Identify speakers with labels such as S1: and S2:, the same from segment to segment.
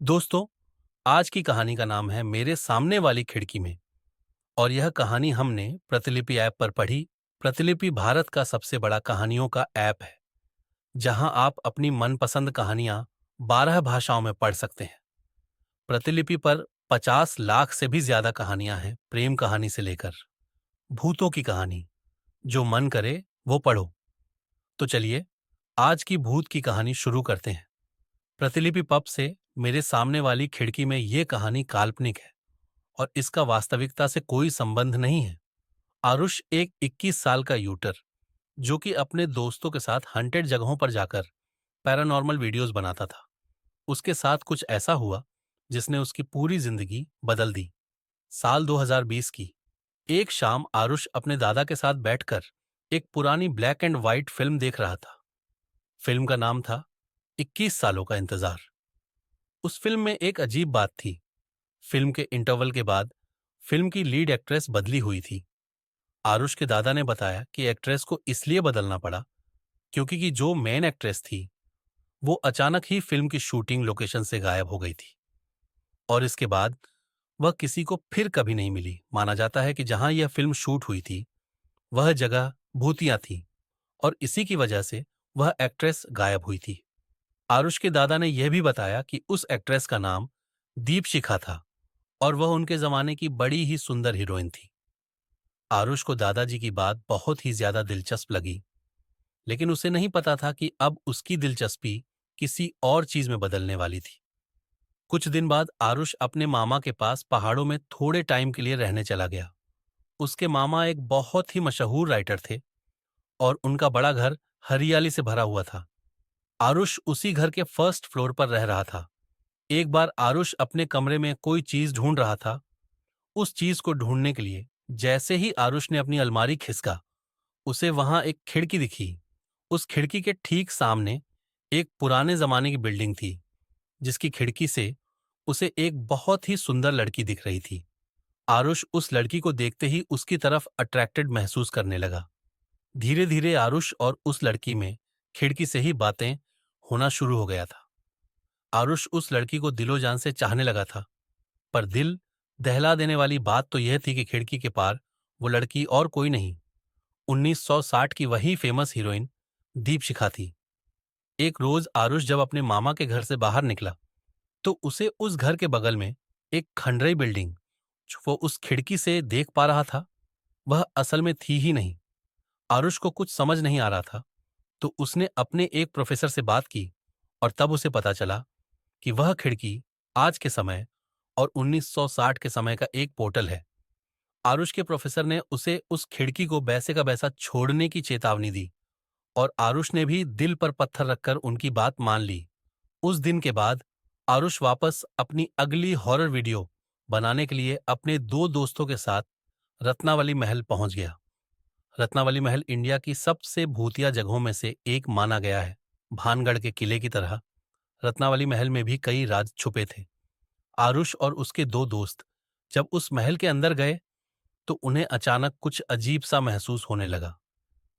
S1: दोस्तों, आज की कहानी का नाम है मेरे सामने वाली खिड़की में। और यह कहानी हमने प्रतिलिपि ऐप पर पढ़ी। प्रतिलिपि भारत का सबसे बड़ा कहानियों का ऐप है, जहां आप अपनी मनपसंद कहानियां 12 भाषाओं में पढ़ सकते हैं। प्रतिलिपि पर 50 लाख से भी ज्यादा कहानियां हैं, प्रेम कहानी से लेकर भूतों की कहानी। जो मन करे वो पढ़ो। तो चलिए, आज की भूत की कहानी शुरू करते हैं। प्रतिलिपि पब से मेरे सामने वाली खिड़की में ये कहानी काल्पनिक है और इसका वास्तविकता से कोई संबंध नहीं है। आरुष एक 21 साल का यूटर, जो कि अपने दोस्तों के साथ हंटेड जगहों पर जाकर पैरानॉर्मल वीडियोस बनाता था। उसके साथ कुछ ऐसा हुआ जिसने उसकी पूरी जिंदगी बदल दी। साल 2020 की एक शाम आरुष अपने दादा के साथ बैठकर एक पुरानी ब्लैक एंड व्हाइट फिल्म देख रहा था। फिल्म का नाम था 21 सालों का इंतजार। उस फिल्म में एक अजीब बात थी। फिल्म के इंटरवल के बाद फिल्म की लीड एक्ट्रेस बदली हुई थी। आरुष के दादा ने बताया कि एक्ट्रेस को इसलिए बदलना पड़ा क्योंकि कि जो मेन एक्ट्रेस थी वो अचानक ही फिल्म की शूटिंग लोकेशन से गायब हो गई थी और इसके बाद वह किसी को फिर कभी नहीं मिली। माना जाता है कि जहां यह फिल्म शूट हुई थी वह जगह भूतिया थी और इसी की वजह से वह एक्ट्रेस गायब हुई थी। आरुष के दादा ने यह भी बताया कि उस एक्ट्रेस का नाम दीपशिखा था और वह उनके जमाने की बड़ी ही सुंदर हीरोइन थी। आरुष को दादाजी की बात बहुत ही ज्यादा दिलचस्प लगी, लेकिन उसे नहीं पता था कि अब उसकी दिलचस्पी किसी और चीज में बदलने वाली थी। कुछ दिन बाद आरुष अपने मामा के पास पहाड़ों में थोड़े टाइम के लिए रहने चला गया। उसके मामा एक बहुत ही मशहूर राइटर थे और उनका बड़ा घर हरियाली से भरा हुआ था। आरुष उसी घर के फर्स्ट फ्लोर पर रह रहा था। एक बार आरुष अपने कमरे में कोई चीज ढूंढ रहा था। उस चीज को ढूंढने के लिए जैसे ही आरुष ने अपनी अलमारी खिसका, उसे वहां एक खिड़की दिखी। उस खिड़की के ठीक सामने एक पुराने जमाने की बिल्डिंग थी, जिसकी खिड़की से उसे एक बहुत ही सुंदर लड़की दिख रही थी। आरुष उस लड़की को देखते ही उसकी तरफ अट्रैक्टेड महसूस करने लगा। धीरे धीरे आरुष और उस लड़की में खिड़की से ही बातें होना शुरू हो गया था। आरुष उस लड़की को दिलो जान से चाहने लगा था, पर दिल दहला देने वाली बात तो यह थी कि खिड़की के पार वो लड़की और कोई नहीं, 1960 की वही फेमस हीरोइन दीपशिखा थी। एक रोज आरुष जब अपने मामा के घर से बाहर निकला, तो उसे उस घर के बगल में एक खंडहरी बिल्डिंग, जो वो उस खिड़की से देख पा रहा था, वह असल में थी ही नहीं। आरुष को कुछ समझ नहीं आ रहा था, तो उसने अपने एक प्रोफेसर से बात की और तब उसे पता चला कि वह खिड़की आज के समय और 1960 के समय का एक पोर्टल है। आरुष के प्रोफेसर ने उसे उस खिड़की को वैसे का वैसा छोड़ने की चेतावनी दी और आरुष ने भी दिल पर पत्थर रखकर उनकी बात मान ली। उस दिन के बाद आरुष वापस अपनी अगली हॉरर वीडियो बनाने के लिए अपने दो दोस्तों के साथ रत्नावली महल पहुंच गया। रत्नावली महल इंडिया की सबसे भूतिया जगहों में से एक माना गया है। भानगढ़ के किले की तरह रत्नावली महल में भी कई राज छुपे थे। आरुष और उसके दो दोस्त जब उस महल के अंदर गए, तो उन्हें अचानक कुछ अजीब सा महसूस होने लगा।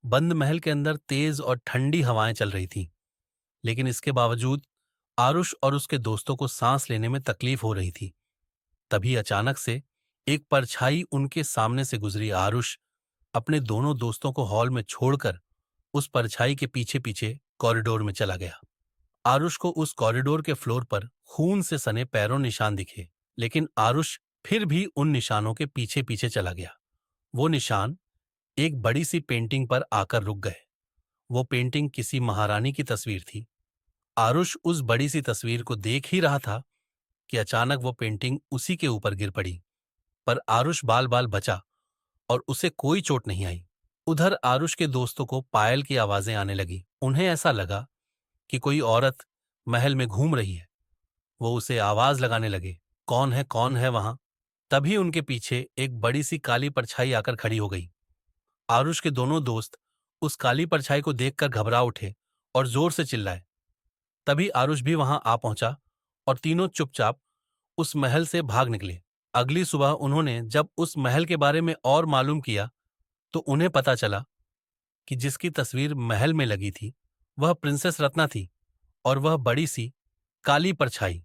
S1: बंद महल के अंदर तेज और ठंडी हवाएं चल रही थीं, लेकिन इसके बावजूद आरुष और उसके दोस्तों को सांस लेने में तकलीफ हो रही थी। तभी अचानक से एक परछाई उनके सामने से गुजरी। आरुष अपने दोनों दोस्तों को हॉल में छोड़कर उस परछाई के पीछे पीछे कॉरिडोर में चला गया। आरुष को उस कॉरिडोर के फ्लोर पर खून से सने पैरों निशान दिखे, लेकिन आरुष फिर भी उन निशानों के पीछे पीछे चला गया। वो निशान एक बड़ी सी पेंटिंग पर आकर रुक गए। वो पेंटिंग किसी महारानी की तस्वीर थी। आरुष उस बड़ी सी तस्वीर को देख ही रहा था कि अचानक वो पेंटिंग उसी के ऊपर गिर पड़ी, पर आरुष बाल बाल बचा और उसे कोई चोट नहीं आई। उधर आरुष के दोस्तों को पायल की आवाजें आने लगी। उन्हें ऐसा लगा कि कोई औरत महल में घूम रही है। वो उसे आवाज लगाने लगे, कौन है वहां? तभी उनके पीछे एक बड़ी सी काली परछाई आकर खड़ी हो गई। आरुष के दोनों दोस्त उस काली परछाई को देखकर घबरा उठे और जोर से चिल्लाए। तभी आरुष भी वहां आ पहुंचा और तीनों चुपचाप उस महल से भाग निकले। अगली सुबह उन्होंने जब उस महल के बारे में और मालूम किया, तो उन्हें पता चला कि जिसकी तस्वीर महल में लगी थी वह प्रिंसेस रत्ना थी और वह बड़ी सी काली परछाई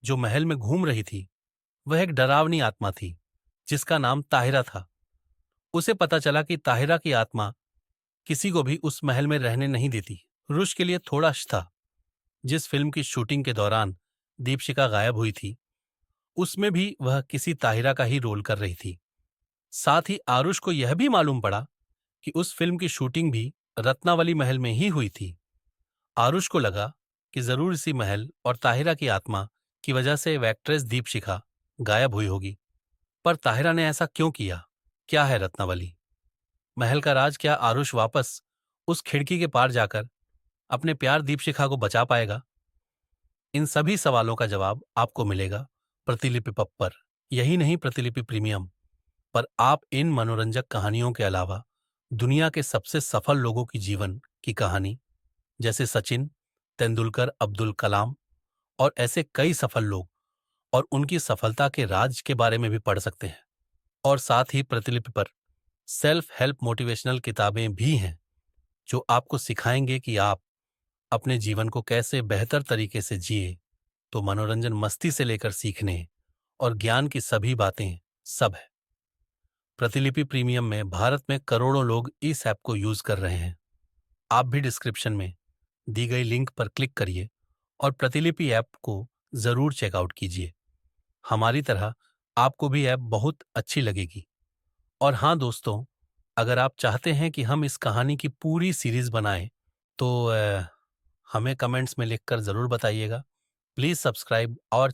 S1: जो महल में घूम रही थी वह एक डरावनी आत्मा थी जिसका नाम ताहिरा था। उसे पता चला कि ताहिरा की आत्मा किसी को भी उस महल में रहने नहीं देती। रुश के लिए थोड़ा था। जिस फिल्म की शूटिंग के दौरान दीपशिखा गायब हुई थी उसमें भी वह किसी ताहिरा का ही रोल कर रही थी। साथ ही आरुष को यह भी मालूम पड़ा कि उस फिल्म की शूटिंग भी रत्नावली महल में ही हुई थी। आरुष को लगा कि जरूर इसी महल और ताहिरा की आत्मा की वजह से एक्ट्रेस दीपशिखा गायब हुई होगी। पर ताहिरा ने ऐसा क्यों किया? क्या है रत्नावली महल का राज? क्या आरुष वापस उस खिड़की के पार जाकर अपने प्यार दीपशिखा को बचा पाएगा? इन सभी सवालों का जवाब आपको मिलेगा प्रतिलिपि पब पर। यही नहीं, प्रतिलिपि प्रीमियम पर आप इन मनोरंजक कहानियों के अलावा दुनिया के सबसे सफल लोगों की जीवन की कहानी, जैसे सचिन तेंदुलकर, अब्दुल कलाम और ऐसे कई सफल लोग और उनकी सफलता के राज के बारे में भी पढ़ सकते हैं। और साथ ही प्रतिलिपि पर सेल्फ हेल्प मोटिवेशनल किताबें भी हैं जो आपको सिखाएंगे कि आप अपने जीवन को कैसे बेहतर तरीके से जिए। तो मनोरंजन, मस्ती से लेकर सीखने और ज्ञान की सभी बातें सब है। प्रतिलिपि प्रीमियम में भारत में करोड़ों लोग इस ऐप को यूज कर रहे हैं। आप भी डिस्क्रिप्शन में दी गई लिंक पर क्लिक करिए और प्रतिलिपि ऐप को जरूर चेकआउट कीजिए। हमारी तरह आपको भी ऐप बहुत अच्छी लगेगी। और हाँ दोस्तों, अगर आप चाहते हैं कि हम इस कहानी की पूरी सीरीज बनाएं तो हमें कमेंट्स में लिखकर ज़रूर बताइएगा। प्लीज़ सब्सक्राइब और